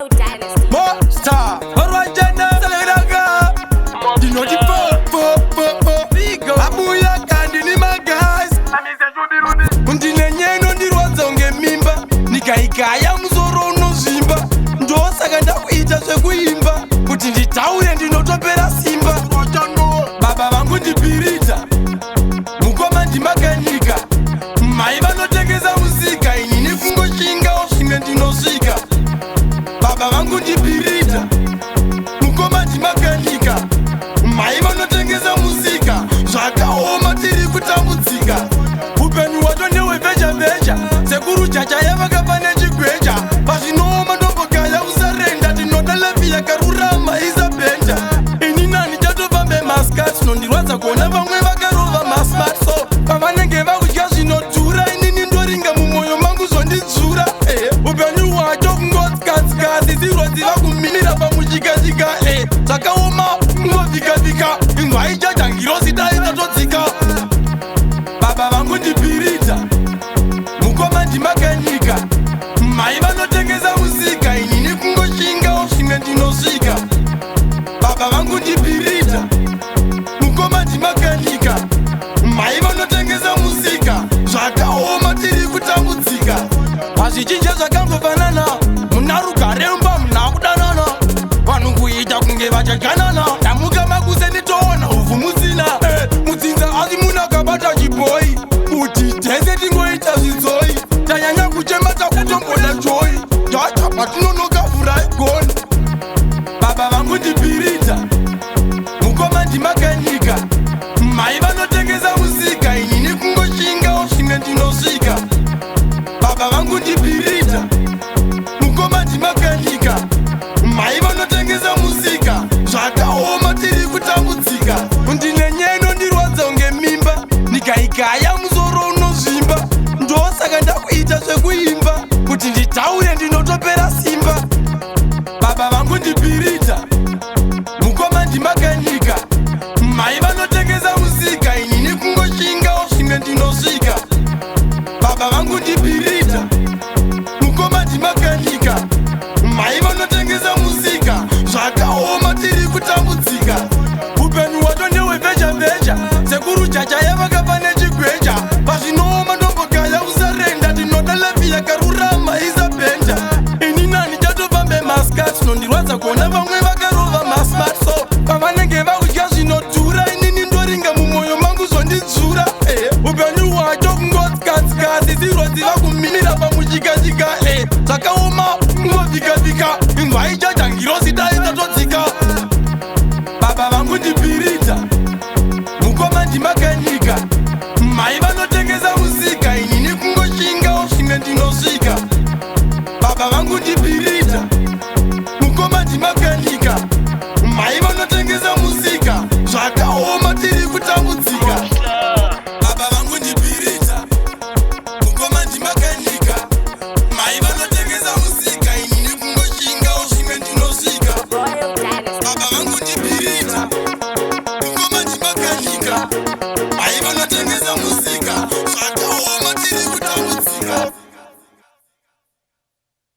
Monster, Orwajana, Saleraga, Dino di Vigo, Abuya kandi ni magas, Undine nyeno ndi rwazonge mimba, Nikaikaya mzoro no zimba, Ndosa ganda kuita se kuimba, Kuti nditaure ndinotopera simba, Baba vangu ndipirita, Mukoma ndimakanika, Mai vanotengeza muzika, Inini kungoshinga oshinga ndinosika, Baba vangu ndipirita, Mukoma ndimakanika, Mai vanotengeza muzika, Zvakaoma tiri kutambudzika, Upenyu wato ndeweveja-veja, Sekuru chacha yavakapane chigweja, Pazvinooma ndombogaya usarenda, Tinoda lafi yakarurama izabhenja, Ini nani chatofambe maskats, Nondirwadza kuona vamwe vakarova masmart, So pavanenge vakudya zvinodhura, Inini ndoringa mumwoyo mangu zvondidzura, Upenyu wacho kungotsikatsikatsi, Zirwadzi vakuminira pamuchikachika, Zvakaoma kungovika-vika, Ingwa ichacha ngirosi taitatodzika, Baba vangu ndipirita, Mukoma ndimakanika, Mai vanotengeza muzika, Inini kungoshinga oshinga ndinosvika, Baba vangu ndipirita, Mukoma ndimakanika, Mai vanotengeza muzika, Zvakaoma tiri kutambudzika, Pazvichinja zvakangofanana, Muna rugaremba muna kudanana, Vanhu kuita kunge vachaganana, Ndamuka makuse nditoona uvhu musina, Mudzinza asi munakabata chibhoi, Kuti tese tingoita zvidzoi, Tanyanya kuchema takutomboda joyi, Yacha patinonoka vhura igoni, Baba vangu ndipirita, Mukoma ndimakanika, Mai vanotengeza muzika, Inini kungoshinga oshinga ndinosvika, Baba vangu ndipirita, Mukoma ndimakanika, Mai vanotengeza muzika, Zvakaoma tiri kutambudzika, Ndine nyeno ndirwadza unge mimba, Nikaikaya muzoro unozvimba, Ndosaka ndakuita zvekuimba, Kuti nditaure ndinotopera simba, Baba vangu ndipirita, Mukoma ndimakanika, Mai vanotengeza muzika, Inini kungoshinga oshinga ndinosvika, Baba vangu ndipirita, Mukoma ndimakanika, Mai vanotengeza muzika, Zvakaoma tiri kutambudzika, Upenyu wato ndeweveja-veja, Sekuru chacha yavakapane chigweja, Pazvinooma ndombogaya usarenda, Tinoda lafi yakarurama izabhenja, Ini nani chatofambe maskats, Nondirwadza kuona vamwe vakarova masmart, So pavanenge vakudya zvinodhura, Inini ndoringa mumwoyo mangu zvondidzura, Upenyu wacho kungotsikatsikatsi, Zirwadzi vakuminira pamuchikachika, Zvakaoma kungovika-vika, Ingwa ichacha ngirosi taitatodzika, Baba vangu ndipirita, Mukoma ndimakanika, Mai vanotengeza muzika, Inini kungoshinga oshinga ndinosvika, Baba vangu ndipirita, Mukoma ndimakanika, Mai vanotengeza muzika, Zvakaoma tiri kutambudzika, Baba vangu ndipirita, Mukoma ndimakanika, Mai vanotengeza muzika, Inini kungoshinga oshinga ndinosvika, Baba vangu